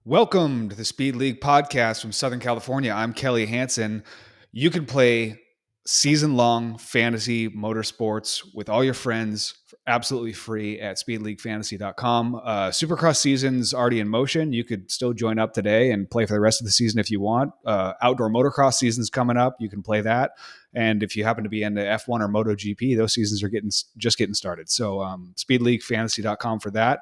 Welcome to the Speed League podcast from Southern California. I'm Kelly Hansen. You can play season long fantasy motorsports with all your friends for absolutely free at speedleaguefantasy.com. Supercross season's already in motion. You could still join up today and play for the rest of the season if you want. Outdoor motocross season's coming up. You can play that. And if you happen to be into F1 or MotoGP, those seasons are just getting started. So speedleaguefantasy.com for that.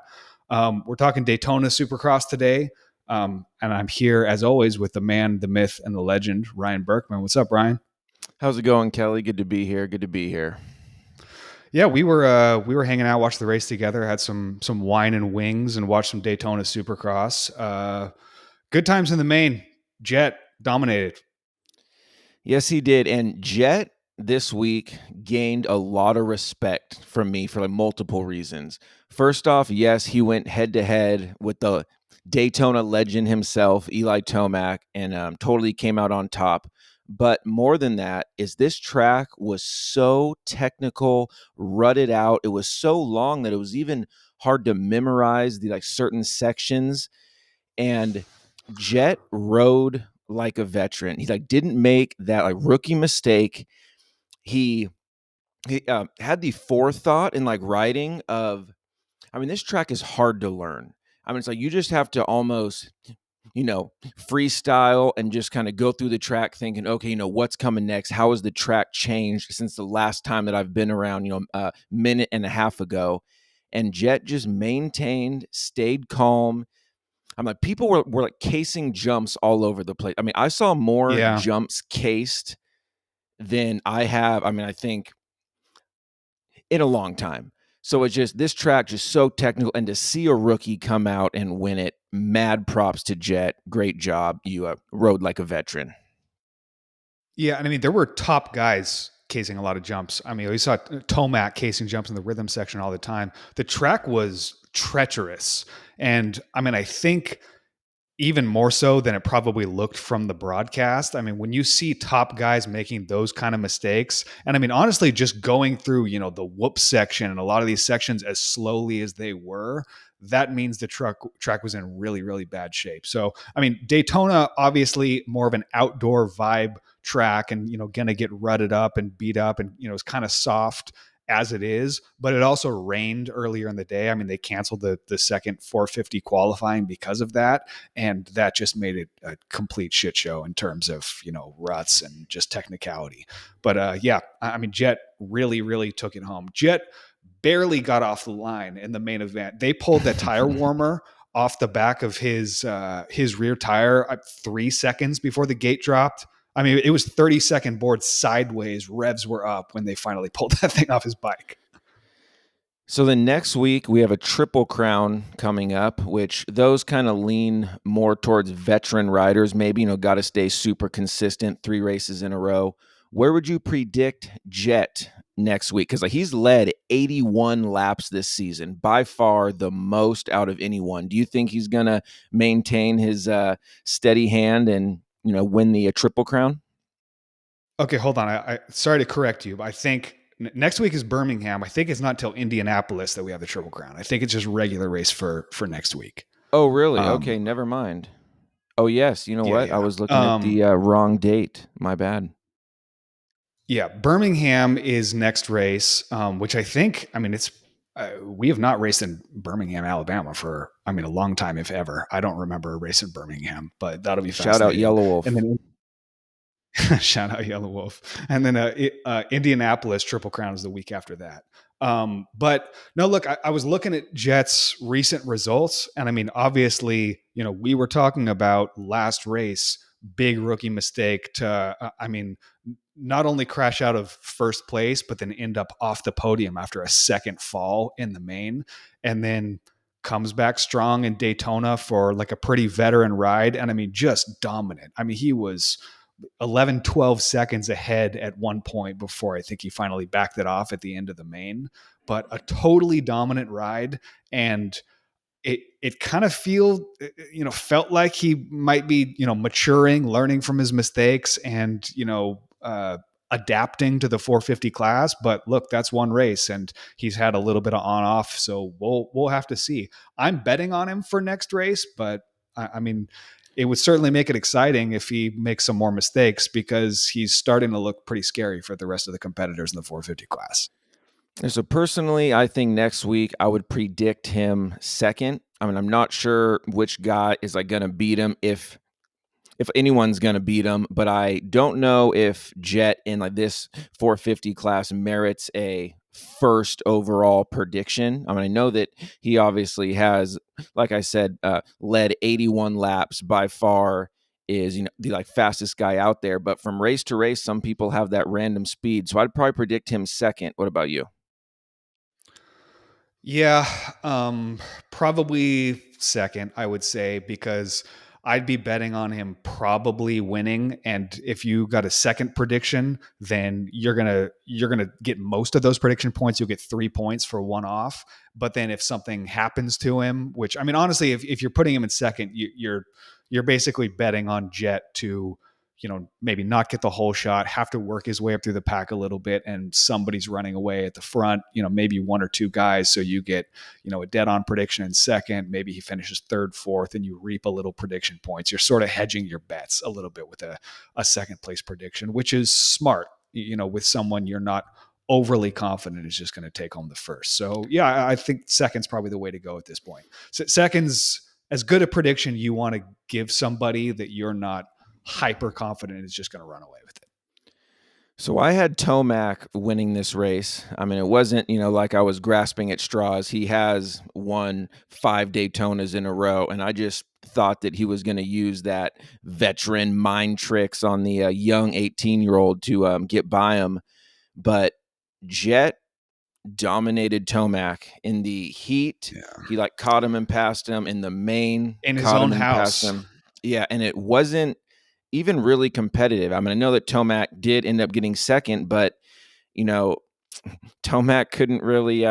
We're talking Daytona Supercross today. And I'm here as always with the man, the myth, and the legend, Ryan Berkman. What's up, Ryan? How's it going, Kelly? Good to be here. Good to be here. Yeah, we were hanging out, watched the race together, had some wine and wings, and watched some Daytona Supercross. Good times in the main. Jett dominated. Yes, he did. And Jett this week gained a lot of respect from me for multiple reasons. First off, yes, he went head to head with the Daytona legend himself, Eli Tomac, and totally came out on top. But more than that is this track was so technical, rutted out. It was so long that it was even hard to memorize the certain sections. And Jett rode like a veteran. He didn't make that rookie mistake. He had the forethought in riding of. I mean, this track is hard to learn. I mean, it's you just have to almost freestyle and just kind of go through the track thinking, okay, what's coming next? How has the track changed since the last time that I've been around, a minute and a half ago? And Jett just maintained, stayed calm. I'm people were casing jumps all over the place. I mean, I saw more Yeah. jumps cased than I have. I mean, I think in a long time. So it's just this track just so technical, and to see a rookie come out and win it, mad props to Jett. Great job. You rode like a veteran. Yeah, and I mean, there were top guys casing a lot of jumps. I mean, we saw Tomac casing jumps in the rhythm section all the time. The track was treacherous. And I mean, I think even more so than it probably looked from the broadcast. I mean, when you see top guys making those kind of mistakes, and I mean, honestly, just going through, the whoop section and a lot of these sections as slowly as they were, that means the track was in really, really bad shape. So, I mean, Daytona, obviously more of an outdoor vibe track and, going to get rutted up and beat up and, it's kind of soft as it is, but it also rained earlier in the day. I mean, they canceled the second 450 qualifying because of that. And that just made it a complete shit show in terms of, ruts and just technicality. But yeah, I mean, Jett really, really took it home. Jett barely got off the line in the main event. They pulled that tire warmer off the back of his rear tire 3 seconds before the gate dropped. I mean, it was 30-second board sideways. Revs were up when they finally pulled that thing off his bike. So then next week we have a Triple Crown coming up, which those kind of lean more towards veteran riders. Maybe, got to stay super consistent, 3 races in a row. Where would you predict Jett next week? Because he's led 81 laps this season, by far the most out of anyone. Do you think he's going to maintain his steady hand and win the Triple Crown? Okay, hold on. I sorry to correct you, but I think next week is Birmingham. I think it's not till Indianapolis that we have the Triple Crown. I think it's just regular race for next week. Oh, really? Okay, never mind. Oh, yes. You know what? Yeah. I was looking at the wrong date. My bad. Yeah, Birmingham is next race, which I think, I mean, we have not raced in Birmingham, Alabama for, I mean, a long time, if ever. I don't remember a race in Birmingham, but that'll be Shout out fascinating. Yellow Wolf. And then shout out Yellow Wolf. And then Indianapolis Triple Crown is the week after that. But no, look, I was looking at Jett's recent results. And I mean, obviously, we were talking about last race, big rookie mistake to, not only crash out of first place, but then end up off the podium after a second fall in the main. And then comes back strong in Daytona for a pretty veteran ride. And I mean, just dominant. I mean, he was 11, 12 seconds ahead at one point before I think he finally backed it off at the end of the main, but a totally dominant ride. And it kind of felt like he might be, maturing, learning from his mistakes and, adapting to the 450 class. But look, that's one race and he's had a little bit of on off. So we'll have to see. I'm betting on him for next race, but I mean, it would certainly make it exciting if he makes some more mistakes because he's starting to look pretty scary for the rest of the competitors in the 450 class. And so personally, I think next week I would predict him second. I mean, I'm not sure which guy is like going to beat him if anyone's going to beat him, but I don't know if Jett in like this 450 class merits a first overall prediction. I mean, I know that he obviously has, like I said, led 81 laps, by far is, the like fastest guy out there, but from race to race some people have that random speed. So I'd probably predict him second. What about you? Yeah, probably second, I would say, because I'd be betting on him probably winning. And if you got a second prediction, then you're gonna get most of those prediction points. You'll get 3 points for one off. But then if something happens to him, which I mean, honestly, if you're putting him in second, you're basically betting on Jett to maybe not get the whole shot, have to work his way up through the pack a little bit, and somebody's running away at the front, maybe one or two guys. So you get, a dead on prediction in second. Maybe he finishes third, fourth, and you reap a little prediction points. You're sort of hedging your bets a little bit with a second place prediction, which is smart, with someone you're not overly confident is just going to take home the first. So yeah, I think second's probably the way to go at this point. So second's as good a prediction you want to give somebody that you're not hyper confident is just going to run away with it. So I had Tomac winning this race. I mean, it wasn't, like I was grasping at straws. He has won 5 Daytonas in a row, and I just thought that he was going to use that veteran mind tricks on the young 18-year-old to get by him. But Jett dominated Tomac in the heat. Yeah. He like caught him and passed him in the main, In his caught own him and passed house. him. Yeah, and it wasn't even really competitive. I mean, I know that Tomac did end up getting second, but you know, Tomac couldn't really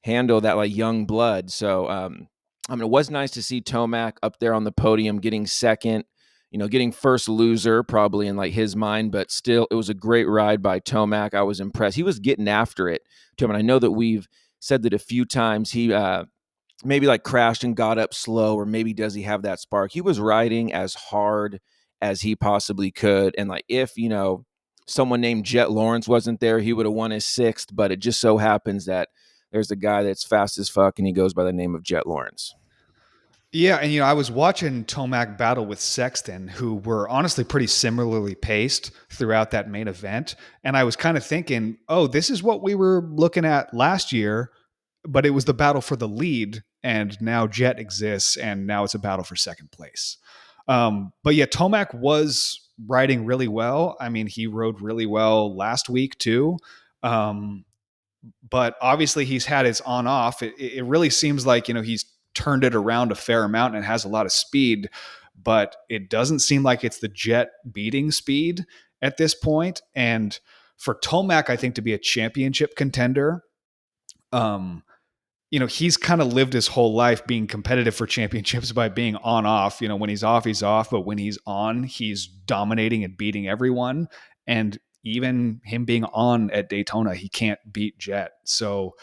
handle that like young blood. So I mean, it was nice to see Tomac up there on the podium getting second, getting first loser probably in like his mind, but still it was a great ride by Tomac. I was impressed. He was getting after it to him. And I know that we've said that a few times he maybe like crashed and got up slow, or maybe does he have that spark? He was riding as hard as he possibly could. And like if, someone named Jett Lawrence wasn't there, he would have won his sixth, but it just so happens that there's a guy that's fast as fuck and he goes by the name of Jett Lawrence. Yeah, and I was watching Tomac battle with Sexton, who were honestly pretty similarly paced throughout that main event, and I was kind of thinking, "Oh, this is what we were looking at last year, but it was the battle for the lead, and now Jett exists, and now it's a battle for second place." But yeah, Tomac was riding really well. I mean, he rode really well last week too. Um, but obviously he's had his on off. It really seems like, he's turned it around a fair amount and has a lot of speed, but it doesn't seem like it's the Jett beating speed at this point. And for Tomac, I think to be a championship contender, um, he's kind of lived his whole life being competitive for championships by being on off. When he's off, he's off, but when he's on, he's dominating and beating everyone. And even him being on at Daytona, he can't beat Jett. So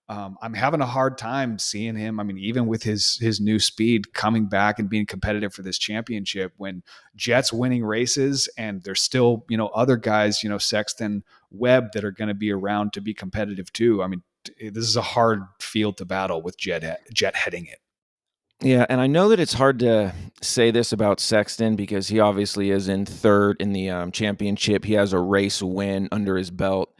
I'm having a hard time seeing him. I mean, even with his new speed coming back and being competitive for this championship, when Jett's winning races and there's still other guys, Sexton, Webb, that are going to be around to be competitive too. I mean, this is a hard field to battle with Jett heading it. Yeah, and I know that it's hard to say this about Sexton because he obviously is in third in the championship. He has a race win under his belt,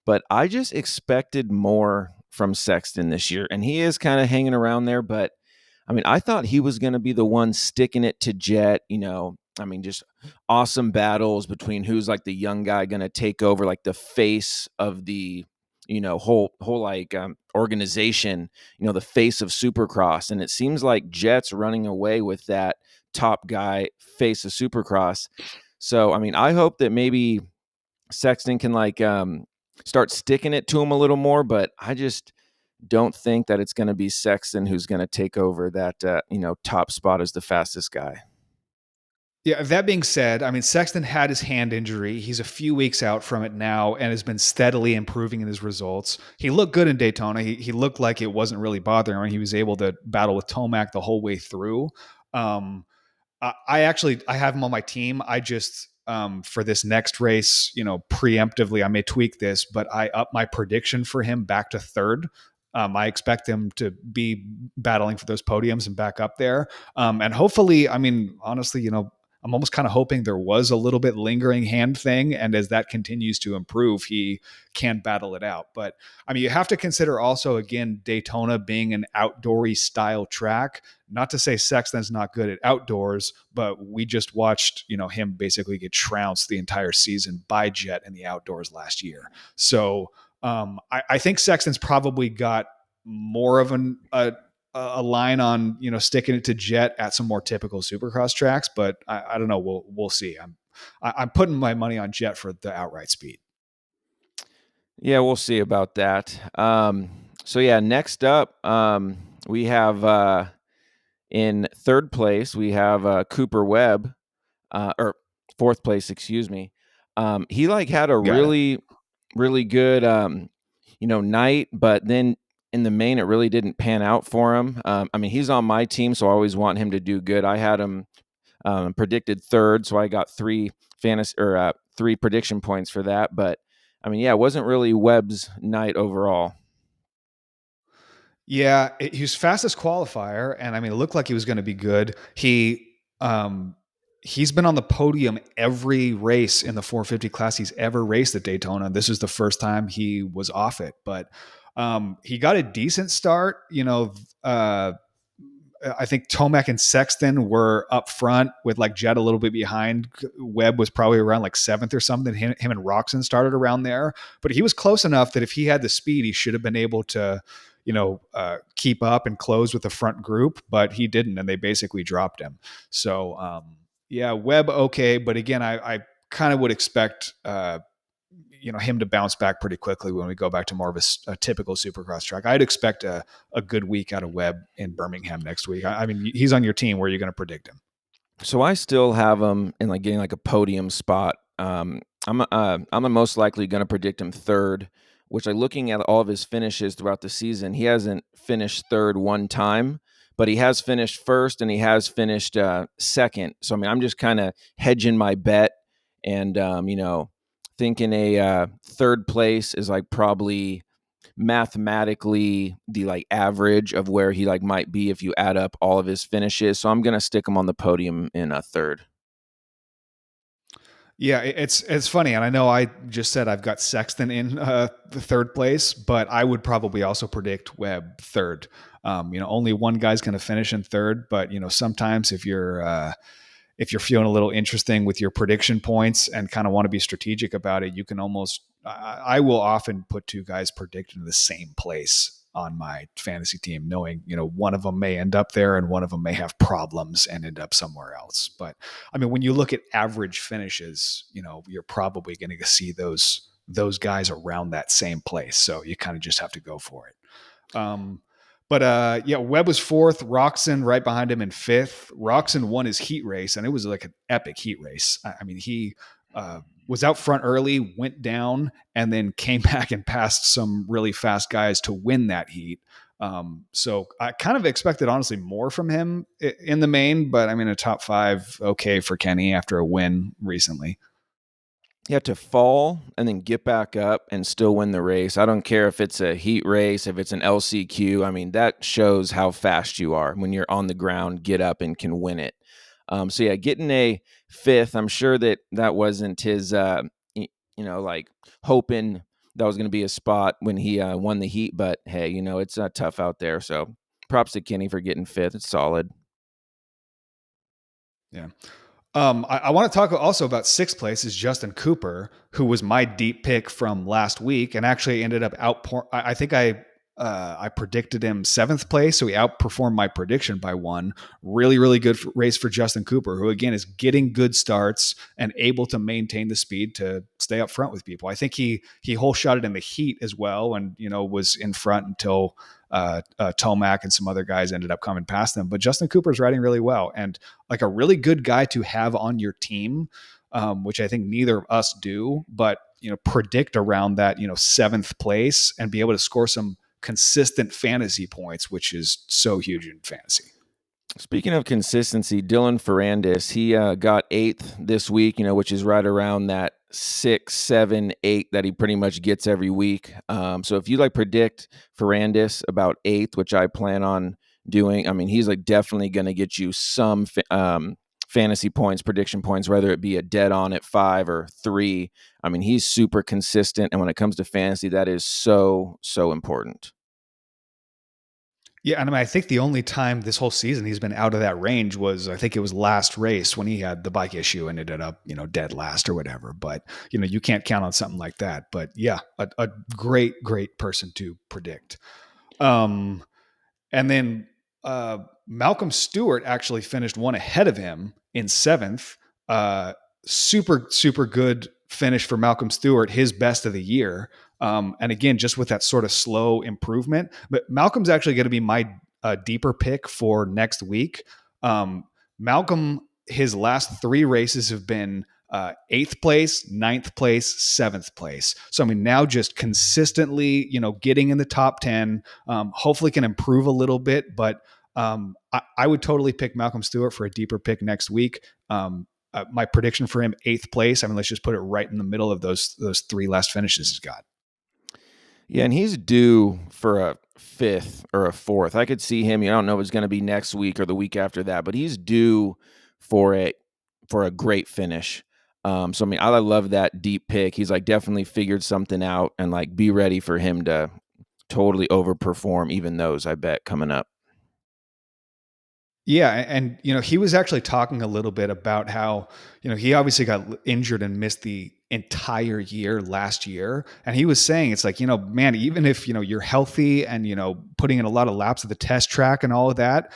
but I just expected more from Sexton this year, and he is kind of hanging around there. But I mean, I thought he was going to be the one sticking it to Jett. I mean, just awesome battles between who's like the young guy going to take over, like the face of the whole like organization, the face of Supercross. And it seems like Jett's running away with that top guy face of Supercross. So I mean, I hope that maybe Sexton can like start sticking it to him a little more, but I just don't think that it's going to be Sexton who's going to take over that top spot as the fastest guy. Yeah, that being said, I mean, Sexton had his hand injury. He's a few weeks out from it now and has been steadily improving in his results. He looked good in Daytona. He looked like it wasn't really bothering him. He was able to battle with Tomac the whole way through. I have him on my team. I just for this next race, preemptively, I may tweak this, but I up my prediction for him back to third. I expect him to be battling for those podiums and back up there. And hopefully, I mean, honestly, I'm almost kind of hoping there was a little bit lingering hand thing, and as that continues to improve, he can battle it out. But I mean, you have to consider also, again, Daytona being an outdoory style track. Not to say Sexton's not good at outdoors, but we just watched, him basically get trounced the entire season by Jett in the outdoors last year. So I think Sexton's probably got more of a line on sticking it to Jett at some more typical Supercross tracks, but I don't know. We'll see. I'm putting my money on Jett for the outright speed. Yeah, we'll see about that. So yeah, next up, we have in third place we have Cooper Webb, or fourth place, excuse me. He like had a Got it. really, really good, night, but then in the main, it really didn't pan out for him. I mean, he's on my team, so I always want him to do good. I had him predicted third, so I got three prediction points for that. But I mean, yeah, it wasn't really Webb's night overall. Yeah, he was fastest qualifier, and I mean, it looked like he was going to be good. He's been on the podium every race in the 450 class he's ever raced at Daytona. This is the first time he was off it, but he got a decent start. I think Tomac and Sexton were up front with like Jett a little bit behind. Webb was probably around like seventh or something. Him and Roxon started around there, but he was close enough that if he had the speed, he should have been able to, keep up and close with the front group, but he didn't, and they basically dropped him. So, yeah, Webb okay, but again, I kind of would expect him to bounce back pretty quickly when we go back to more of a typical Supercross track. I'd expect a good week out of Webb in Birmingham next week. I mean, he's on your team. Where are you going to predict him? So I still have him in like getting like a podium spot. I'm most likely going to predict him third, which like looking at all of his finishes throughout the season, he hasn't finished third one time, but he has finished first and he has finished second. So I mean, I'm just kind of hedging my bet and thinking a third place is like probably mathematically the like average of where he like might be if you add up all of his finishes. So I'm gonna stick him on the podium in a third. Yeah, it's funny, and I know I just said I've got Sexton in the third place, but I would probably also predict Webb third. Only one guy's going to finish in third, but sometimes if you're feeling a little interesting with your prediction points and kind of want to be strategic about it, you can almost, I will often put two guys predicted in the same place on my fantasy team, knowing, one of them may end up there and one of them may have problems and end up somewhere else. But I mean, when you look at average finishes, you're probably going to see those guys around that same place. So you kind of just have to go for it. But yeah, Webb was fourth, Roxon right behind him in fifth. Roxon won his heat race, and it was like an epic heat race. I mean, he was out front early, went down, and then came back and passed some really fast guys to win that heat. So I kind of expected, honestly, more from him in the main, but I mean, a top five, okay for Kenny after a win recently. You have to fall and then get back up and still win the race. I don't care if it's a heat race, if it's an LCQ. I mean, that shows how fast you are when you're on the ground, get up and can win it. So yeah, getting a fifth, I'm sure that wasn't his, like hoping that was going to be a spot when he won the heat. But hey, it's tough out there. So props to Kenny for getting fifth. It's solid. Yeah. I want to talk also about sixth place is Justin Cooper, who was my deep pick from last week and actually ended up I think I predicted him seventh place, so he outperformed my prediction by one. Really, really good race for Justin Cooper, who again is getting good starts and able to maintain the speed to stay up front with people. I think he whole shot it in the heat as well, and was in front until Tomac and some other guys ended up coming past them. But Justin Cooper's riding really well and like a really good guy to have on your team, which I think neither of us do. But predict around that seventh place and be able to score some consistent fantasy points, which is so huge in fantasy. Speaking of consistency, Dylan Ferrandis, he got eighth this week, which is right around that 6, 7, 8 that he pretty much gets every week. So if you like predict Ferrandis about eighth, which I plan on doing, I mean, he's like definitely going to get you some fantasy points, prediction points, whether it be a dead on at 5 or 3. I mean, he's super consistent. And when it comes to fantasy, that is so, so important. Yeah, and I mean, I think the only time this whole season he's been out of that range was, I think it was last race when he had the bike issue and ended up, dead last or whatever. But you can't count on something like that. But yeah, a great, great person to predict. Um, and then Malcolm Stewart actually finished one ahead of him in seventh. Uh, super, super good finish for Malcolm Stewart, his best of the year. And again, just with that sort of slow improvement. But Malcolm's actually going to be my deeper pick for next week. Malcolm, his last 3 races have been eighth place, ninth place, seventh place. So I mean, now just consistently, getting in the top 10. Hopefully, can improve a little bit, but I would totally pick Malcolm Stewart for a deeper pick next week. My prediction for him, eighth place. I mean, let's just put it right in the middle of those 3 last finishes he's got. Yeah, and he's due for a fifth or a fourth. I could see him. I don't know if it's going to be next week or the week after that, but he's due for a great finish. So I mean, I love that deep pick. He's like definitely figured something out, and like be ready for him to totally overperform even those, I bet, coming up. Yeah, and he was actually talking a little bit about how he obviously got injured and missed the entire year last year, and he was saying it's like man, even if you're healthy and putting in a lot of laps of the test track and all of that,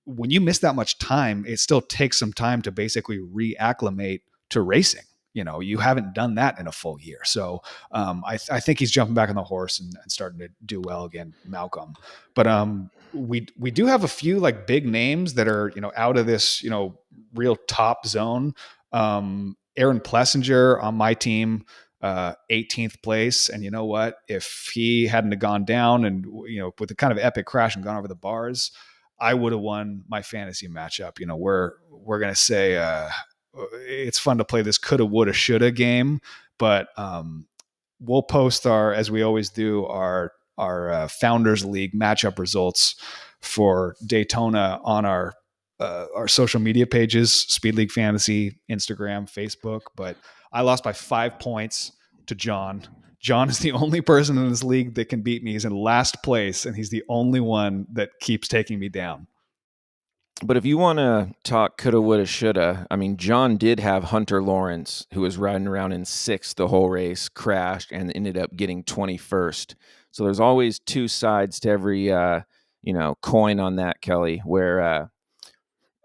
when you miss that much time, it still takes some time to basically reacclimate to racing. You haven't done that in a full year. So I think he's jumping back on the horse and starting to do well again, Malcolm. But we do have a few like big names that are out of this real top zone. Aaron Plessinger on my team, 18th place, and you know what? If he hadn't have gone down and with the kind of epic crash and gone over the bars, I would have won my fantasy matchup. We're gonna say it's fun to play this coulda, woulda, shoulda game, but we'll post as we always do, our Founders League matchup results for Daytona on our social media pages, Speed League Fantasy, Instagram, Facebook. But I lost by 5 points to John. John is the only person in this league that can beat me. He's in last place, and he's the only one that keeps taking me down. But if you want to talk coulda, woulda, shoulda, I mean, John did have Hunter Lawrence, who was riding around in sixth the whole race, crashed, and ended up getting 21st. So there's always two sides to every, coin on that, Kelly. Where,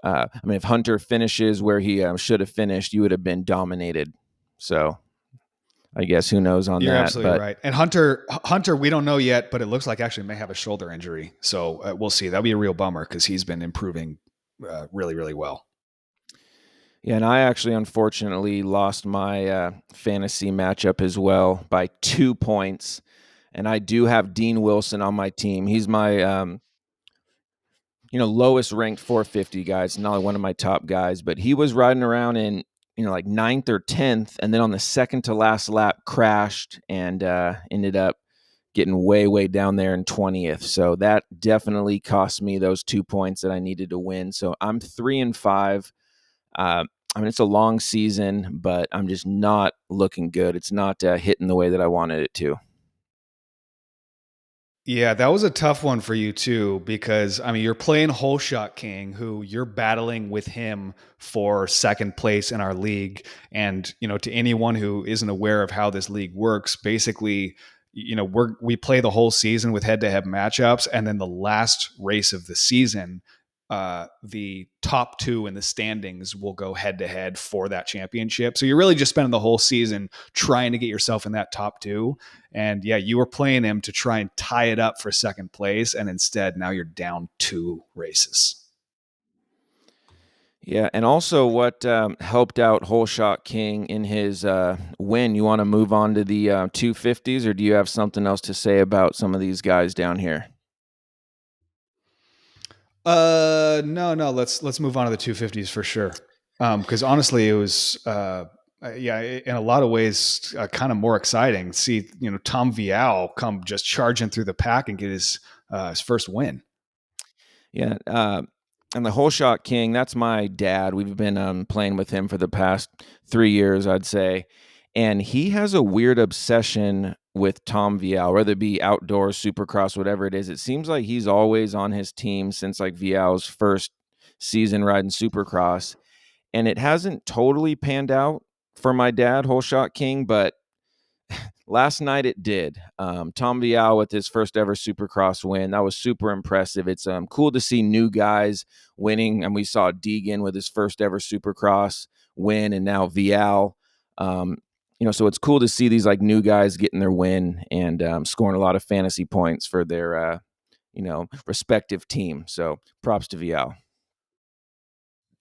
I mean, if Hunter finishes where he should have finished, you would have been dominated. So I guess who knows on You're that, absolutely but right. And Hunter, we don't know yet, but it looks like actually may have a shoulder injury. So we'll see. That'll be a real bummer because he's been improving really, really well. yeah, and I actually unfortunately lost my fantasy matchup as well by 2 points. And I do have Dean Wilson on my team. He's my lowest ranked 450 guys, not one of my top guys, but he was riding around in like ninth or 10th, and then on the second to last lap crashed and ended up getting way, way down there in 20th. So that definitely cost me those 2 points that I needed to win. So I'm 3-5. I mean, it's a long season, but I'm just not looking good. It's not hitting the way that I wanted it to. Yeah, that was a tough one for you too, because I mean, you're playing Whole Shot King, who you're battling with him for second place in our league. And, to anyone who isn't aware of how this league works, basically, we play the whole season with head to head matchups. And then the last race of the season, the top 2 in the standings will go head to head for that championship. So you're really just spending the whole season trying to get yourself in that top 2. And yeah, you were playing him to try and tie it up for second place. And instead, now you're down 2 races. Yeah, and also what helped out Whole Shot King in his win. You want to move on to the 250s, or do you have something else to say about some of these guys down here? No. Let's move on to the 250s for sure. Because honestly, it was yeah, in a lot of ways, kind of more exciting. See, Tom Vial come just charging through the pack and get his first win. Yeah, and the whole shot king, that's my dad. We've been playing with him for the past 3 years, I'd say, and he has a weird obsession with Tom Vial, whether it be outdoors, Supercross, whatever it is. It seems like he's always on his team since like Vial's first season riding Supercross, and it hasn't totally panned out for my dad, whole shot king, but last night it did. Tom Vial with his first ever Supercross win. That was super impressive. It's cool to see new guys winning, and we saw Deegan with his first ever Supercross win, and now Vial. Um, so it's cool to see these like new guys getting their win and scoring a lot of fantasy points for their respective team. So props to Vial.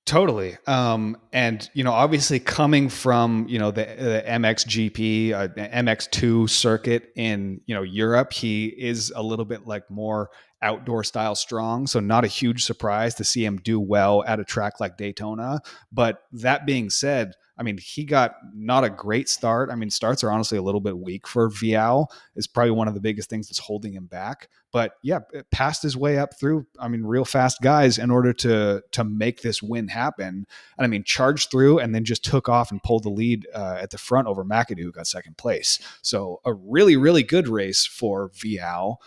Totally. And obviously coming from the MXGP, MX2 circuit in Europe, he is a little bit like more outdoor style strong. So not a huge surprise to see him do well at a track like Daytona. But that being said, I mean, he got not a great start. I mean, starts are honestly a little bit weak for Vial. Is probably one of the biggest things that's holding him back. But yeah, it passed his way up through, I mean, real fast guys in order to make this win happen. And I mean, charged through and then just took off and pulled the lead at the front over McAdoo, who got second place. So a really, really good race for Vial.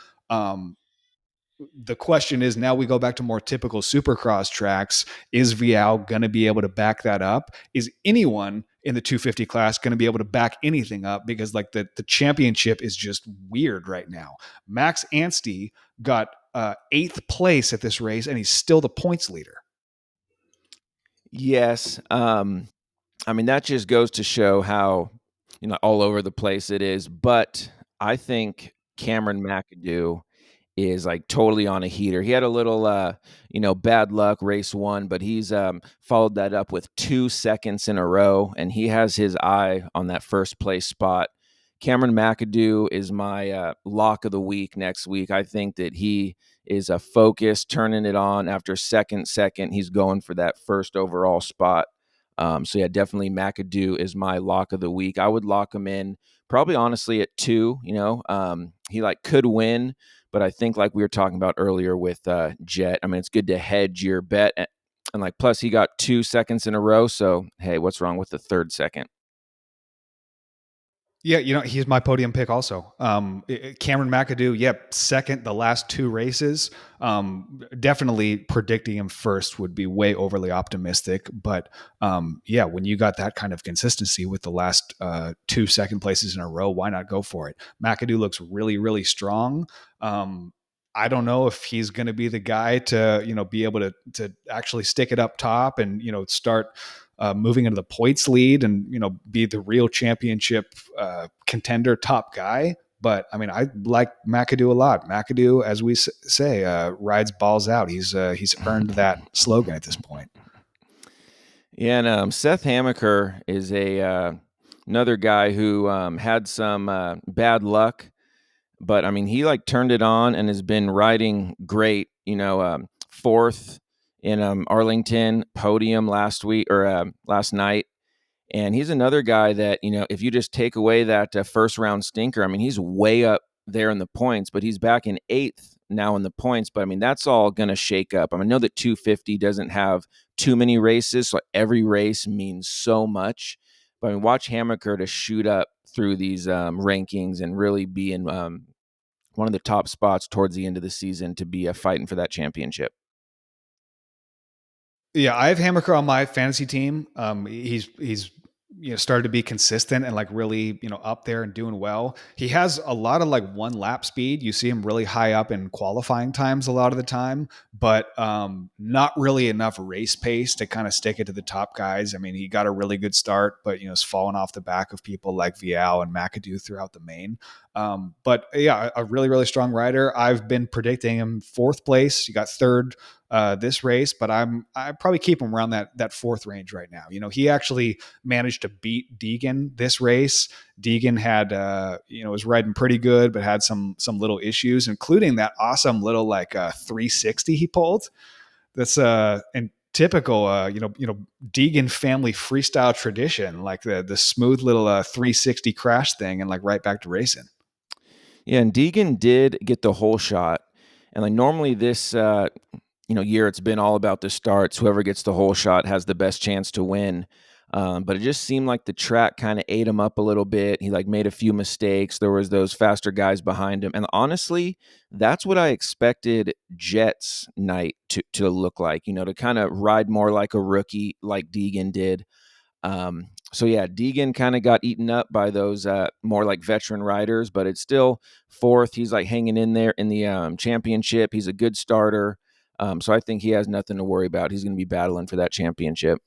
The question is, now we go back to more typical Supercross tracks. Is Vial going to be able to back that up? Is anyone in the 250 class going to be able to back anything up? Because like the championship is just weird right now. Max Anstey got eighth place at this race, and he's still the points leader. Yes. I mean, that just goes to show how, all over the place it is. But I think Cameron McAdoo is like totally on a heater. He had a little, bad luck race one, but he's followed that up with 2 seconds in a row, and he has his eye on that first place spot. Cameron McAdoo is my lock of the week next week. I think that he is a focus, turning it on after second. He's going for that first overall spot. So yeah, definitely McAdoo is my lock of the week. I would lock him in probably honestly at 2. He like could win, but I think like we were talking about earlier with Jett, I mean, it's good to hedge your bet. And like, plus he got 2 seconds in a row. So, hey, what's wrong with the third second? Yeah, he's my podium pick also. Cameron McAdoo, yep, second the last two races. Definitely predicting him first would be way overly optimistic. But yeah, when you got that kind of consistency with the last 2 second places in a row, why not go for it? McAdoo looks really, really strong. I don't know if he's going to be the guy to be able to actually stick it up top and start moving into the points lead and be the real championship contender top guy. But I mean, I like McAdoo a lot. McAdoo, as we say, rides balls out. He's earned that slogan at this point. Yeah, and Seth Hamaker is a another guy who had some bad luck, but I mean, he like turned it on and has been riding great. Fourth in Arlington, podium last week or last night. And he's another guy that, if you just take away that first round stinker, I mean, he's way up there in the points, but he's back in eighth now in the points. But I mean, that's all going to shake up. I mean, I know that 250 doesn't have too many races, so every race means so much. But I mean, watch Hamaker to shoot up through these rankings and really be in one of the top spots towards the end of the season to be fighting for that championship. Yeah, I have Hammerker on my fantasy team. He's started to be consistent and like really up there and doing well. He has a lot of like one lap speed. You see him really high up in qualifying times a lot of the time, but not really enough race pace to kind of stick it to the top guys. I mean, he got a really good start, but it's fallen off the back of people like Vial and McAdoo throughout the main. But yeah, a really, really strong rider. I've been predicting him fourth place. He got third this race, but I probably keep him around that fourth range right now. He actually managed to beat Deegan this race. Deegan had was riding pretty good, but had some little issues, including that awesome little like 360 he pulled. That's and typical Deegan family freestyle tradition, like the smooth little 360 crash thing, and like right back to racing. Yeah, and Deegan did get the whole shot. And like normally this year it's been all about the starts. Whoever gets the whole shot has the best chance to win. But it just seemed like the track kind of ate him up a little bit. He like made a few mistakes. There was those faster guys behind him. And honestly, that's what I expected Jett's night to look like, to kind of ride more like a rookie like Deegan did. So yeah, Deegan kind of got eaten up by those more like veteran riders, but it's still fourth. He's like hanging in there in the championship. He's a good starter. So I think he has nothing to worry about. He's going to be battling for that championship.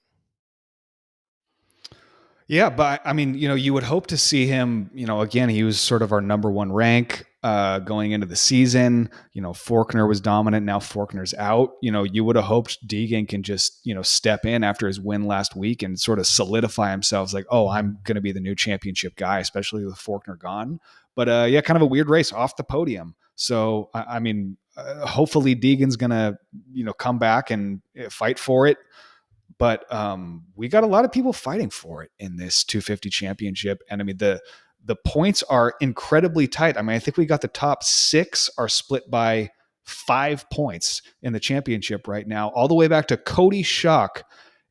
Yeah, but I mean, you would hope to see him. Again, he was sort of our number one rank going into the season. Forkner was dominant. Now Forkner's out. You would have hoped Deegan can just step in after his win last week and sort of solidify himself. As like, oh, I'm going to be the new championship guy, especially with Forkner gone. But yeah, kind of a weird race off the podium. So I mean, hopefully Deegan's going to come back and fight for it. But we got a lot of people fighting for it in this 250 championship, and I mean the points are incredibly tight. I mean, I think we got the top 6 are split by 5 points in the championship right now, all the way back to Cody Schock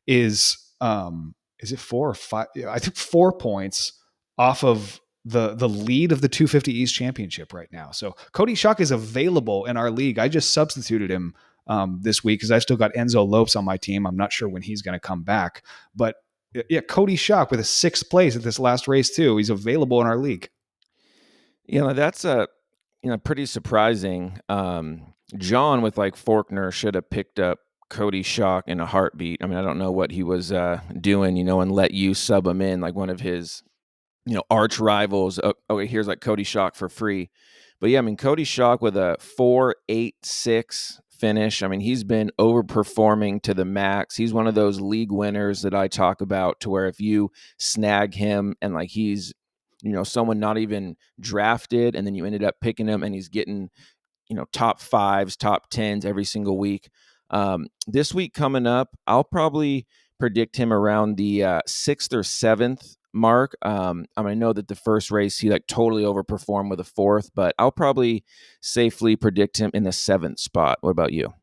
is it 4 or 5? I think 4 points off of the lead of the 250 East Championship right now. So Cody Schock is available in our league. I just substituted him this week because I still got Enzo Lopes on my team. I'm not sure when he's going to come back, but yeah, Cody Schock with a 6th place at this last race too. He's available in our league. That's a pretty surprising. John with like Forkner should have picked up Cody Schock in a heartbeat. I mean, I don't know what he was doing, and let you sub him in like one of his arch rivals. Okay, here's like Cody Schock for free. But yeah, I mean, Cody Schock with a 4.86 finish. I mean, he's been overperforming to the max. He's one of those league winners that I talk about to where if you snag him and like he's, someone not even drafted and then you ended up picking him and he's getting, top 5s, top 10s every single week. This week coming up, I'll probably predict him around the 6th or 7th mark. I know that the first race he like totally overperformed with a 4th, but I'll probably safely predict him in the 7th spot. What about you?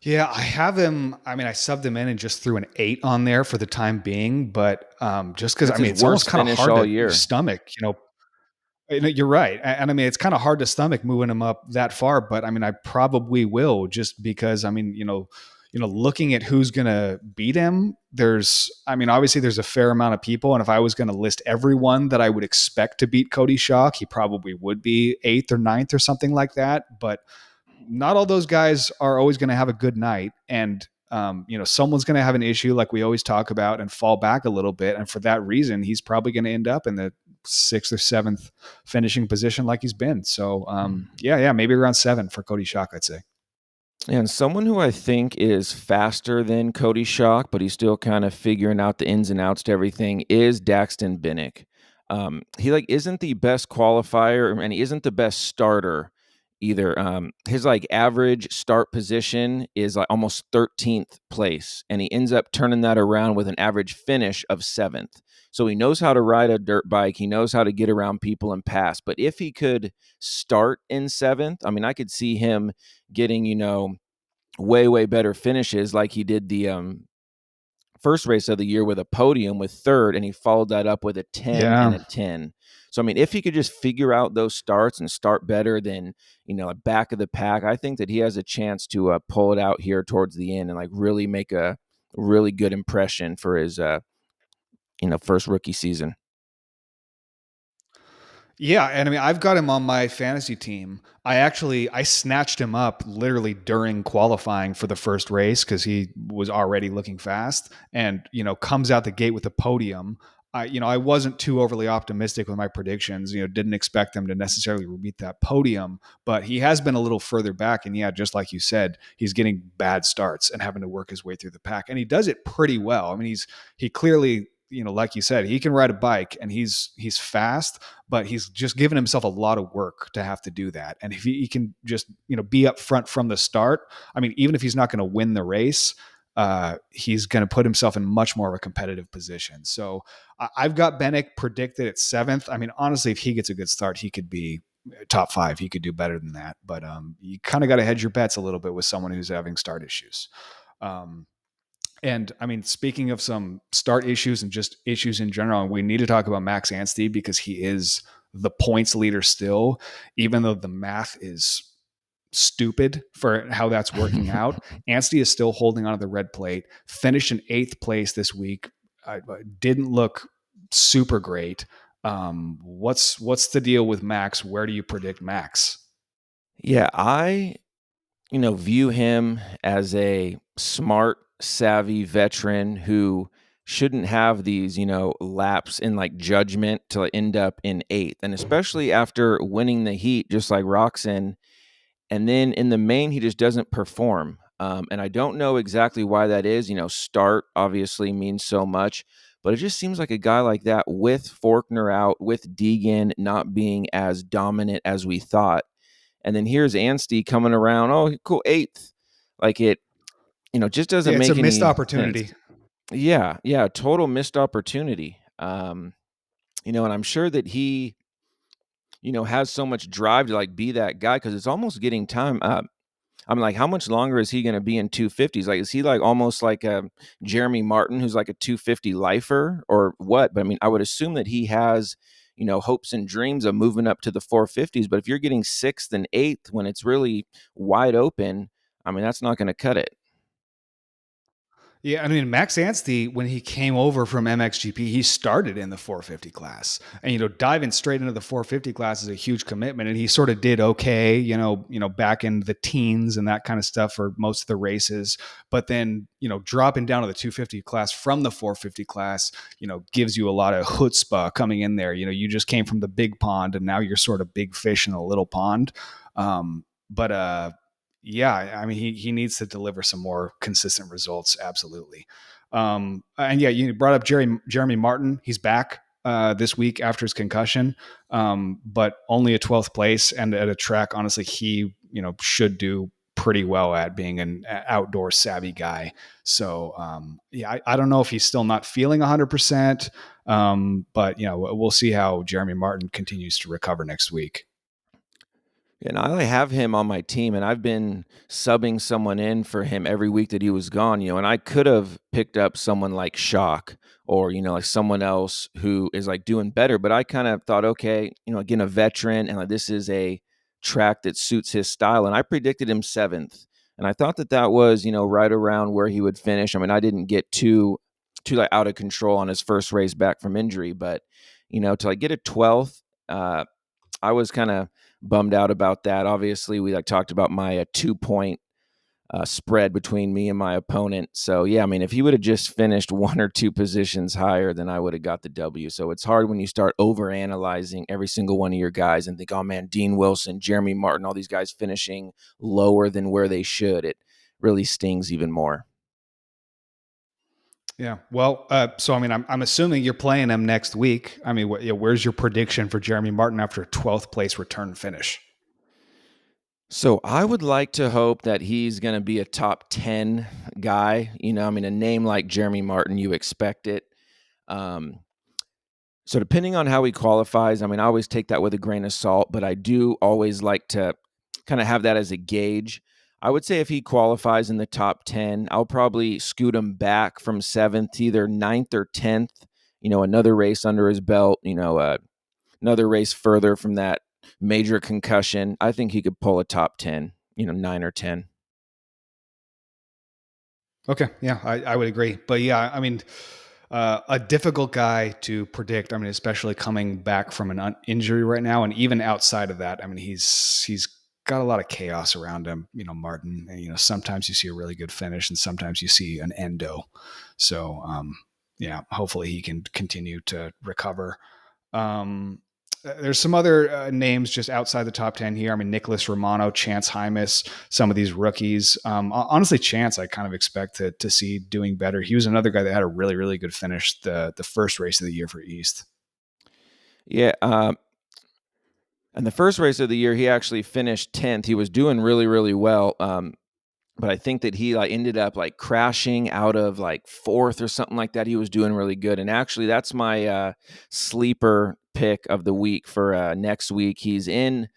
Yeah, I have him. I mean, I subbed him in and just threw an 8 on there for the time being, but just because I That's mean, his it's almost worst kind of finish hard all to year. stomach. You're right, and I mean, it's kind of hard to stomach moving him up that far. But I mean, I probably will just because I mean, looking at who's going to beat him. I mean, obviously, there's a fair amount of people, and if I was going to list everyone that I would expect to beat Cody Schock, he probably would be 8th or 9th or something like that. But not all those guys are always going to have a good night, and someone's going to have an issue like we always talk about and fall back a little bit, and for that reason he's probably going to end up in the 6th or 7th finishing position like he's been. So yeah, maybe around 7 for Cody Schock, I'd say. And someone who I think is faster than Cody Schock, but he's still kind of figuring out the ins and outs to everything, is Daxton Binnick. He like isn't the best qualifier, and he isn't the best starter either. His like average start position is like almost 13th place, and he ends up turning that around with an average finish of 7th. So he knows how to ride a dirt bike. He knows how to get around people and pass. But if he could start in 7th, I mean, I could see him getting, way better finishes like he did the first race of the year with a podium with 3rd, and he followed that up with a 10 and Yeah. a 10. So I mean, if he could just figure out those starts and start better than back of the pack, I think that he has a chance to pull it out here towards the end and like really make a really good impression for his first rookie season. Yeah, and I mean, I've got him on my fantasy team. I snatched him up literally during qualifying for the first race because he was already looking fast, and comes out the gate with the podium. I wasn't too overly optimistic with my predictions. Didn't expect them to necessarily repeat that podium, but he has been a little further back, and yeah, just like you said, he's getting bad starts and having to work his way through the pack, and he does it pretty well. I mean, he clearly like you said, he can ride a bike and he's fast, but he's just given himself a lot of work to have to do that. And if he can just, be up front from the start, I mean, even if he's not going to win the race, he's going to put himself in much more of a competitive position. So I've got Bennick predicted at 7th. I mean, honestly, if he gets a good start, he could be top 5. He could do better than that. But you kind of got to hedge your bets a little bit with someone who's having start issues. Um, and I mean, speaking of some start issues and just issues in general, we need to talk about Max Anstey because he is the points leader still, even though the math is stupid for how that's working out. Anstey is still holding on to the red plate, finished in 8th place this week. Didn't look super great. What's the deal with Max? Where do you predict Max? Yeah, I view him as a smart, savvy veteran who shouldn't have these, laps in like judgment to end up in 8th. And especially after winning the heat, just like Roxon. And then in the main, he just doesn't perform. And I don't know exactly why that is. Start obviously means so much, but it just seems like a guy like that with Faulkner out, with Deegan not being as dominant as we thought. And then here's Anstey coming around. Oh, cool, 8th. Like it, just Yeah, doesn't it's a make missed any sense. opportunity. Yeah, total missed opportunity. And I'm sure that he, has so much drive to like be that guy because it's almost getting time. I'm like, how much longer is he going to be in 250s? Like, is he like almost like a Jeremy Martin, who's like a 250 lifer or what? But I mean, I would assume that he has, hopes and dreams of moving up to the 450s. But if you're getting 6th and 8th when it's really wide open, I mean, that's not going to cut it. Yeah, I mean, Max Anstey, when he came over from MXGP, he started in the 450 class, and diving straight into the 450 class is a huge commitment. And he sort of did okay, back in the teens and that kind of stuff for most of the races. But then, dropping down to the 250 class from the 450 class, gives you a lot of chutzpah coming in there. You just came from the big pond, and now you're sort of big fish in a little pond. But yeah, I mean, he needs to deliver some more consistent results. Absolutely. And yeah, you brought up Jeremy Martin. He's back this week after his concussion, but only a 12th place and at a track. Honestly, he should do pretty well at being an outdoor savvy guy. So yeah, I don't know if he's still not feeling 100%, but we'll see how Jeremy Martin continues to recover next week. And I have him on my team, and I've been subbing someone in for him every week that he was gone. And I could have picked up someone like Shock or, like someone else who is like doing better. But I kind of thought, okay, again, a veteran, and like this is a track that suits his style. And I predicted him 7th. And I thought that that was, right around where he would finish. I mean, I didn't get too like out of control on his first race back from injury, but, to like get a 12th, I was kind of bummed out about that. Obviously, we like talked about my 2 point spread between me and my opponent. So yeah, I mean, if he would have just finished 1 or 2 positions higher, then I would have got the W. So it's hard when you start over analyzing every single one of your guys and think, oh man, Dean Wilson, Jeremy Martin, all these guys finishing lower than where they should. It really stings even more. Yeah. Well, so I mean, I'm assuming you're playing him next week. I mean, where's your prediction for Jeremy Martin after a 12th place return finish? So I would like to hope that he's going to be a top 10 guy. I mean, a name like Jeremy Martin, you expect it. Um, so depending on how he qualifies, I mean, I always take that with a grain of salt, but I do always like to kind of have that as a gauge. I would say if he qualifies in the top 10, I'll probably scoot him back from 7th, either 9th or 10th, another race under his belt, another race further from that major concussion. I think he could pull a top 10, 9 or 10. Okay. Yeah, I would agree. But yeah, I mean, a difficult guy to predict. I mean, especially coming back from an injury right now, and even outside of that, I mean, he's got a lot of chaos around him. Martin. And, sometimes you see a really good finish, and sometimes you see an endo. So yeah, hopefully he can continue to recover. Um, there's some other names just outside the top 10 here. I mean, Nicholas Romano, Chance Hymas, some of these rookies. Honestly, Chance, I kind of expect to see doing better. He was another guy that had a really, really good finish the first race of the year for East. Yeah. And the first race of the year, he actually finished 10th. He was doing really, really well. But I think that he ended up crashing out of fourth or something like that. He was doing really good. And actually, that's my sleeper pick of the week for next week. He's in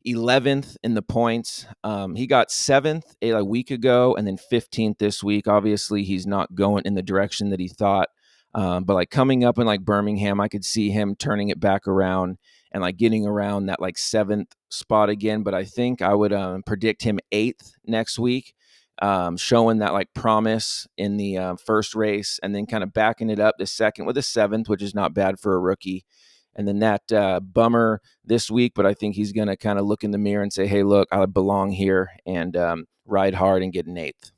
11th in the points. He got 7th a week ago and then 15th this week. Obviously, he's not going in the direction that he thought. But coming up in Birmingham, I could see him turning it back around and getting around that 7th spot again. But I think I would predict him 8th next week, showing that promise in the first race, and then kind of backing it up the second with a 7th, which is not bad for a rookie. And then that bummer this week, but I think he's going to kind of look in the mirror and say, hey, look, I belong here, and ride hard and get an 8th.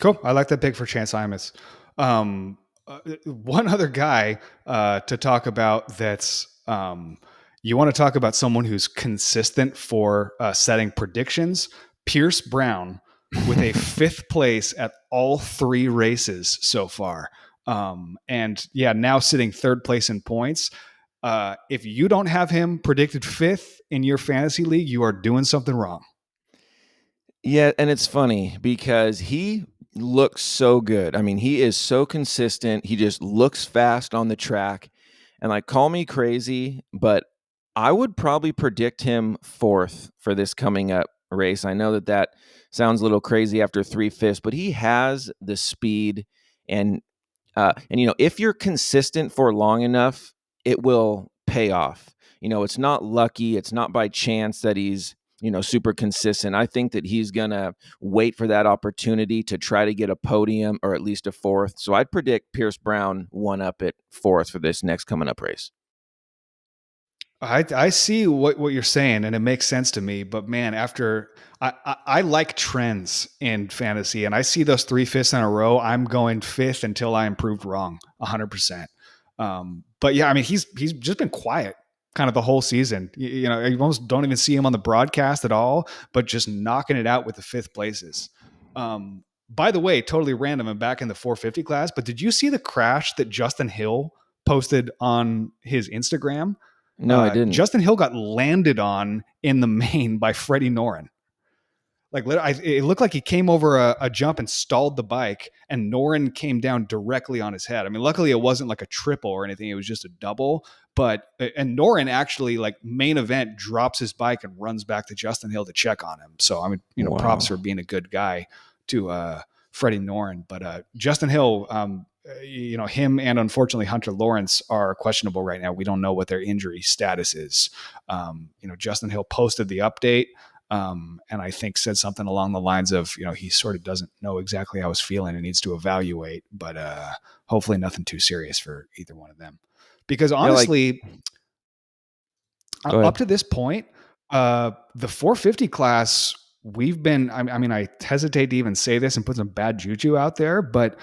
Cool. I like that pick for Chance Hymas. One other guy to talk about that's you want to talk about someone who's consistent for setting predictions. Pierce Brown with a fifth place at all three races so far. And yeah, now sitting third place in points. If you don't have him predicted fifth in your fantasy league, you are doing something wrong. Yeah, and it's funny because he looks so good. I mean, he is so consistent. He just looks fast on the track. And call me crazy, but I would probably predict him fourth for this coming up race. I know that that sounds a little crazy after 3/5, but he has the speed, and if you're consistent for long enough, it will pay off. It's not lucky. It's not by chance that he's super consistent. I think that he's gonna wait for that opportunity to try to get a podium or at least a fourth. So I'd predict Pierce Brown one up at fourth for this next coming up race. I see what you're saying, and it makes sense to me. But man, after I like trends in fantasy, and I see those three fifths in a row. I'm going fifth until I am proved wrong, 100%. But yeah, I mean, he's just been quiet kind of the whole season. You almost don't even see him on the broadcast at all, but just knocking it out with the fifth places. By the way, totally random and back in the 450 class, but did you see the crash that Justin Hill posted on his Instagram? No, I didn't. Justin Hill got landed on in the main by Freddie Noren. It looked like he came over a jump and stalled the bike, and Noren came down directly on his head. I mean, luckily it wasn't like a triple or anything; it was just a double. And Noren actually, main event, drops his bike and runs back to Justin Hill to check on him. So I mean, props for Wow. being a good guy to Freddie Noren. But Justin Hill, him and unfortunately Hunter Lawrence are questionable right now. We don't know what their injury status is. Justin Hill posted the update. And I think said something along the lines of, he sort of doesn't know exactly how he's feeling and needs to evaluate, but hopefully nothing too serious for either one of them. Because Yeah, honestly, go up ahead. to this point, the 450 class, we've been, I mean, I hesitate to even say this and put some bad juju out there, but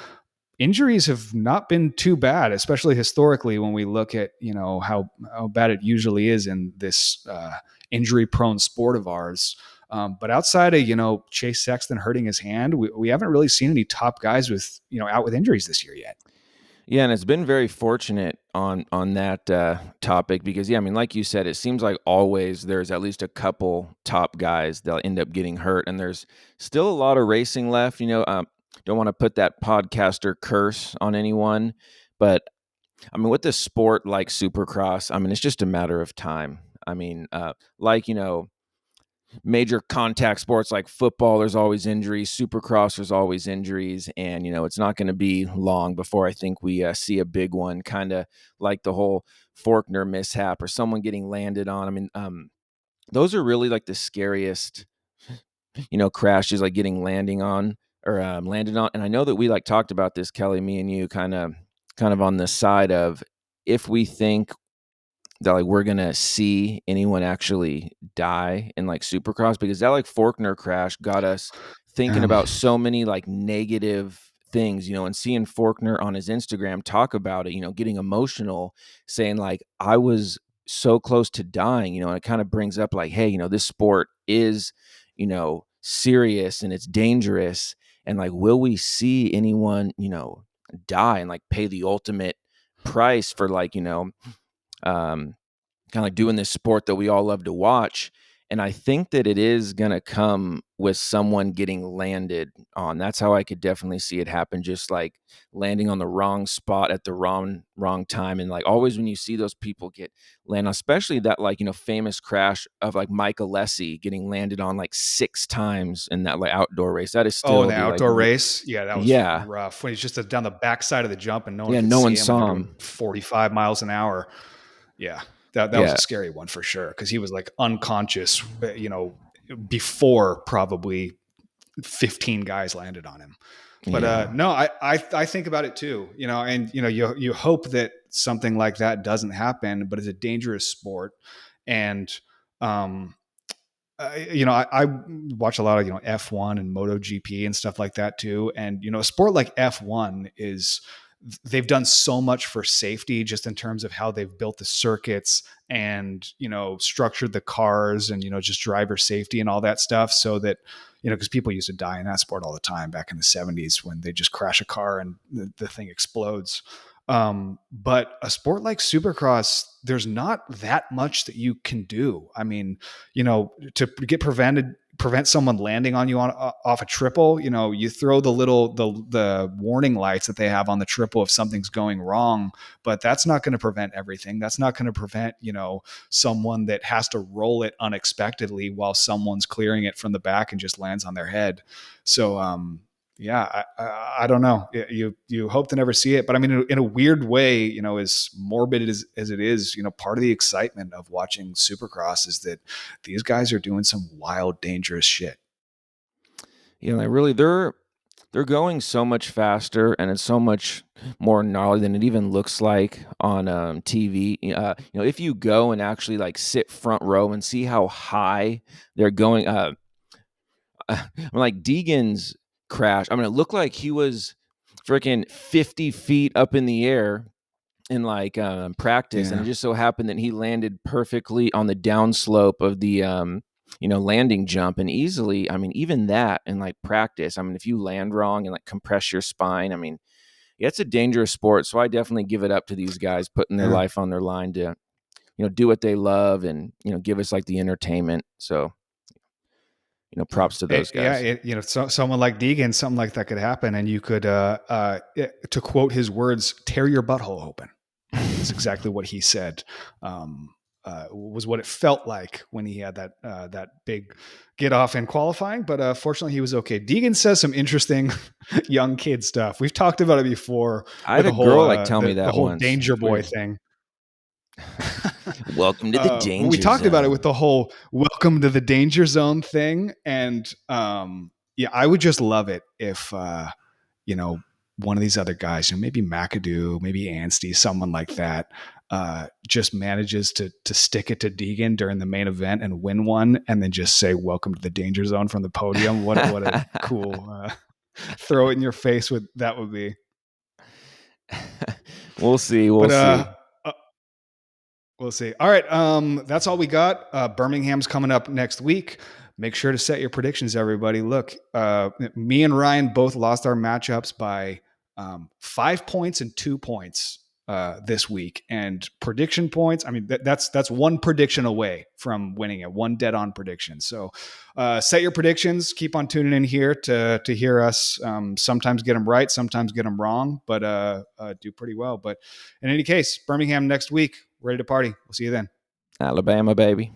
injuries have not been too bad, especially historically when we look at how bad it usually is in this injury prone sport of ours. But outside of Chase Sexton hurting his hand, we haven't really seen any top guys with out with injuries this year yet. Yeah, and it's been very fortunate on that topic because I mean, like you said, it seems like always there's at least a couple top guys that'll end up getting hurt, and there's still a lot of racing left. Don't want to put that podcaster curse on anyone, but I mean, with this sport like Supercross, I mean, it's just a matter of time. I mean, major contact sports like football, there's always injuries. Supercross, there's always injuries, and it's not going to be long before I think we see a big one, kind of like the whole Faulkner mishap or someone getting landed on. I mean, those are really the scariest, crashes, like getting landing on or landed on. And I know that we talked about this, Kelly, me and you, kind of on the side of if we think that we're gonna see anyone actually die in Supercross, because that Faulkner crash got us thinking Um, about so many negative things, and seeing Faulkner on his Instagram talk about it, getting emotional, saying like, I was so close to dying, and it kind of brings up like, hey, this sport is, serious and it's dangerous. And like, will we see anyone, die and like pay the ultimate price for like, um, kind of like doing this sport that we all love to watch. And I think that it is going to come with someone getting landed on. That's how I could definitely see it happen. Just like landing on the wrong spot at the wrong time. And like always when you see those people get land, especially that like, famous crash of like Mike Alessi getting landed on like 6 times in that like outdoor race, that is Oh, in still the the like, outdoor race? Yeah, that was yeah, rough. When he's just down the backside of the jump and no one yeah, could no see one him when they're saw doing him. 45 miles an hour. Yeah, that was Yeah. a scary one for sure because he was like unconscious, before probably 15 guys landed on him. But Yeah. no, I think about it too, and you hope that something like that doesn't happen, but it's a dangerous sport, and um, I watch a lot of F1 and MotoGP and stuff like that too, and a sport like F1 is they've done so much for safety just in terms of how they've built the circuits and structured the cars and just driver safety and all that stuff so that because people used to die in that sport all the time back in the 70s when they just crash a car and the thing explodes. But a sport like Supercross, there's not that much that you can do. I mean, to prevent someone landing on you off a triple, you throw the warning lights that they have on the triple if something's going wrong, but that's not going to prevent everything. That's not going to prevent, someone that has to roll it unexpectedly while someone's clearing it from the back and just lands on their head. So, yeah, I don't know. You hope to never see it, but I mean, in a weird way, as morbid as it is, part of the excitement of watching Supercross is that these guys are doing some wild, dangerous shit. They really they're going so much faster and it's so much more gnarly than it even looks like on TV. If you go and actually like sit front row and see how high they're going, like Deegan's crash. I mean, it looked like he was freaking 50 feet up in the air in like practice, and it Yeah. just so happened that he landed perfectly on the downslope of the landing jump, and easily. I mean, even that in like practice. I mean, if you land wrong and like compress your spine, I mean, yeah, it's a dangerous sport. So I definitely give it up to these guys putting their Yeah. life on their line to do what they love and give us like the entertainment. So Yeah. props to those guys. Someone like Deegan, something like that could happen, and you could, to quote his words, tear your butthole open. Is exactly what he said. Was what it felt like when he had that big get off in qualifying, but fortunately he was okay. Deegan says some interesting young kid stuff. We've talked about it before I with had a the whole girl like tell me the that whole once. danger It's boy weird. thing. Welcome to the We danger talked about it with zone. the whole welcome to the danger zone thing, and yeah, I would just love it if you know, one of these other guys, maybe McAdoo, maybe Anstey, someone like that, just manages to stick it to Deegan during the main event and win one, and then just say "Welcome to the danger zone" from the podium. What a cool throw it in your face with that would be. We'll see. We'll But see. uh, we'll see. All right, that's all we got. Birmingham's coming up next week. Make sure to set your predictions, everybody. Look, me and Ryan both lost our matchups by 5 points and 2 points this week. And prediction points, I mean, that's one prediction away from winning it, one dead-on prediction. So set your predictions. Keep on tuning in here to hear us sometimes get them right, sometimes get them wrong, but do pretty well. But in any case, Birmingham next week. Ready to party. We'll see you then. Alabama, baby.